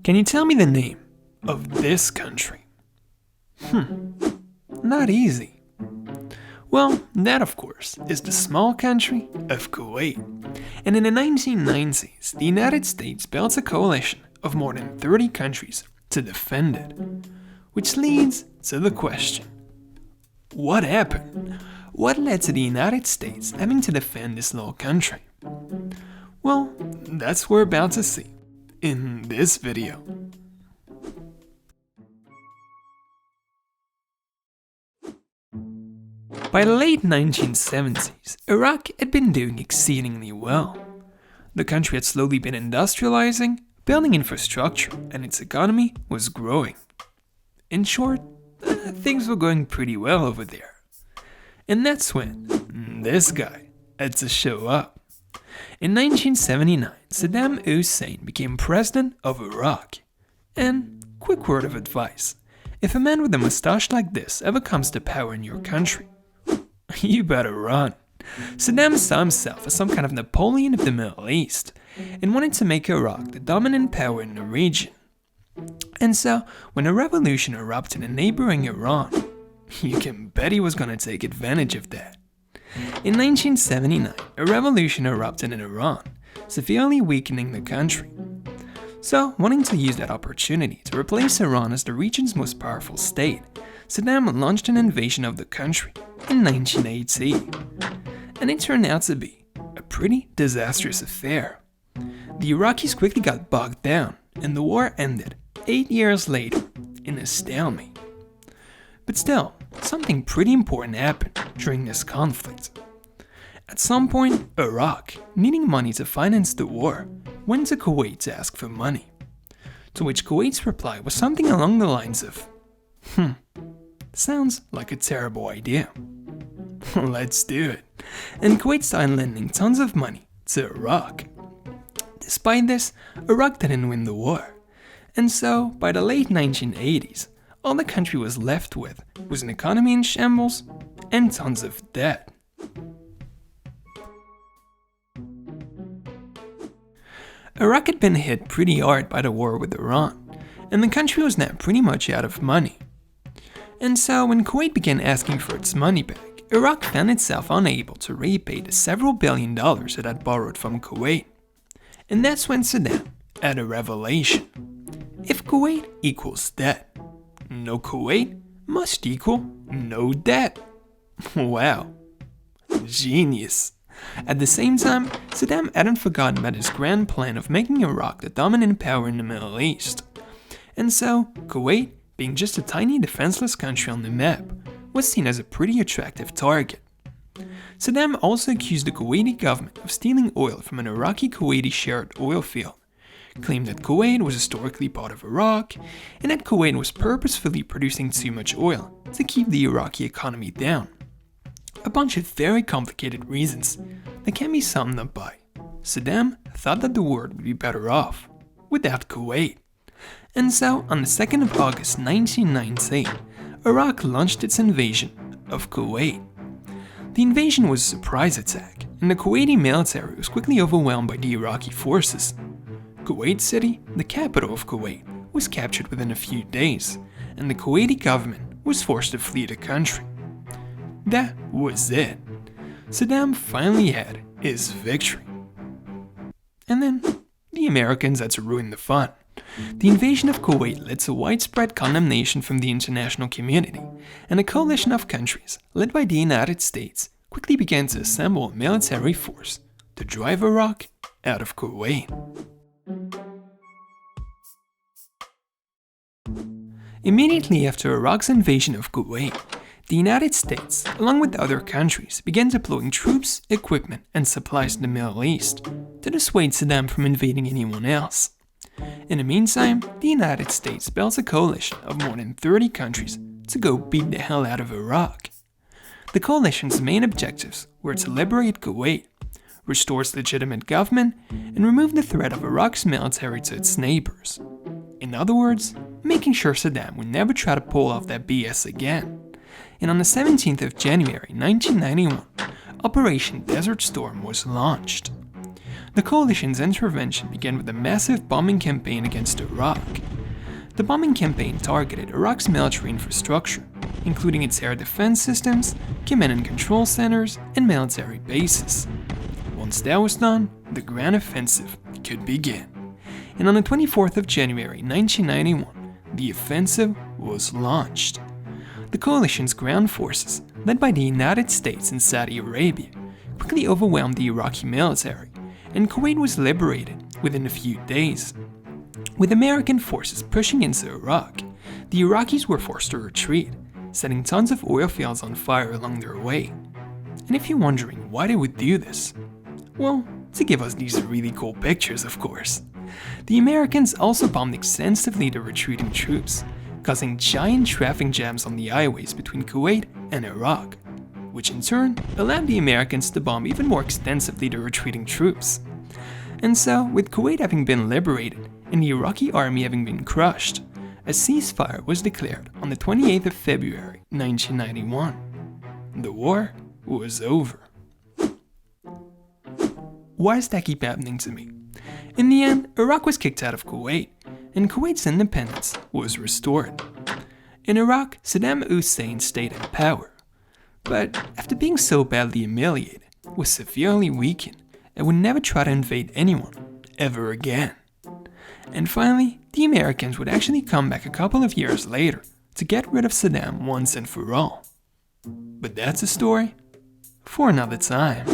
Can you tell me the name of this country? Not easy. Well, that of course is the small country of Kuwait. And in the 1990s, the United States built a coalition of more than 30 countries to defend it. Which leads to the question, what happened? What led to the United States having to defend this little country? Well, that's what we're about to see in this video. By the late 1970s, Iraq had been doing exceedingly well. The country had slowly been industrializing, building infrastructure, and its economy was growing. In short, things were going pretty well over there. And that's when this guy had to show up. In 1979, Saddam Hussein became president of Iraq. And quick word of advice, if a man with a mustache like this ever comes to power in your country, you better run. Saddam saw himself as some kind of Napoleon of the Middle East and wanted to make Iraq the dominant power in the region. And so, when a revolution erupted in neighboring Iran, you can bet he was going to take advantage of that. In 1979, a revolution erupted in Iran, severely weakening the country. So, wanting to use that opportunity to replace Iran as the region's most powerful state, Saddam launched an invasion of the country in 1980. And it turned out to be a pretty disastrous affair. The Iraqis quickly got bogged down, and the war ended 8 years later in a stalemate. But still, something pretty important happened during this conflict. At some point, Iraq, needing money to finance the war, went to Kuwait to ask for money. To which Kuwait's reply was something along the lines of, sounds like a terrible idea. Let's do it. And Kuwait started lending tons of money to Iraq. Despite this, Iraq didn't win the war. And so, by the late 1980s, all the country was left with was an economy in shambles and tons of debt. Iraq had been hit pretty hard by the war with Iran, and the country was now pretty much out of money. And so, when Kuwait began asking for its money back, Iraq found itself unable to repay the several $billion it had borrowed from Kuwait. And that's when Saddam had a revelation. If Kuwait equals debt, no Kuwait must equal no debt. Wow. Genius. At the same time, Saddam hadn't forgotten about his grand plan of making Iraq the dominant power in the Middle East. And so, Kuwait, being just a tiny defenseless country on the map, was seen as a pretty attractive target. Saddam also accused the Kuwaiti government of stealing oil from an Iraqi-Kuwaiti shared oil field, claimed that Kuwait was historically part of Iraq, and that Kuwait was purposefully producing too much oil to keep the Iraqi economy down. A bunch of very complicated reasons that can be summed up by Saddam thought that the world would be better off without Kuwait. And so, on the 2nd of August 1990, Iraq launched its invasion of Kuwait. The invasion was a surprise attack, and the Kuwaiti military was quickly overwhelmed by the Iraqi forces. Kuwait City, the capital of Kuwait, was captured within a few days, and the Kuwaiti government was forced to flee the country. That was it. Saddam finally had his victory. And then, the Americans had to ruin the fun. The invasion of Kuwait led to widespread condemnation from the international community, and a coalition of countries, led by the United States, quickly began to assemble a military force to drive Iraq out of Kuwait. Immediately after Iraq's invasion of Kuwait, the United States, along with other countries, began deploying troops, equipment, and supplies to the Middle East to dissuade Saddam from invading anyone else. In the meantime, the United States built a coalition of more than 30 countries to go beat the hell out of Iraq. The coalition's main objectives were to liberate Kuwait, restore its legitimate government, and remove the threat of Iraq's military to its neighbors. In other words, making sure Saddam would never try to pull off that BS again. And on the 17th of January 1991, Operation Desert Storm was launched. The coalition's intervention began with a massive bombing campaign against Iraq. The bombing campaign targeted Iraq's military infrastructure, including its air defense systems, command and control centers, and military bases. Once that was done, the grand offensive could begin. And on the 24th of January 1991, the offensive was launched. The coalition's ground forces, led by the United States and Saudi Arabia, quickly overwhelmed the Iraqi military, and Kuwait was liberated within a few days. With American forces pushing into Iraq, the Iraqis were forced to retreat, setting tons of oil fields on fire along their way. And if you're wondering why they would do this, well, to give us these really cool pictures, of course. The Americans also bombed extensively the retreating troops, causing giant traffic jams on the highways between Kuwait and Iraq, which in turn allowed the Americans to bomb even more extensively the retreating troops. And so, with Kuwait having been liberated and the Iraqi army having been crushed, a ceasefire was declared on the 28th of February 1991. The war was over. Why does that keep happening to me? In the end, Iraq was kicked out of Kuwait, and Kuwait's independence was restored. In Iraq, Saddam Hussein stayed in power, but after being so badly humiliated, was severely weakened and would never try to invade anyone ever again. And finally, the Americans would actually come back a couple of years later to get rid of Saddam once and for all. But that's a story for another time.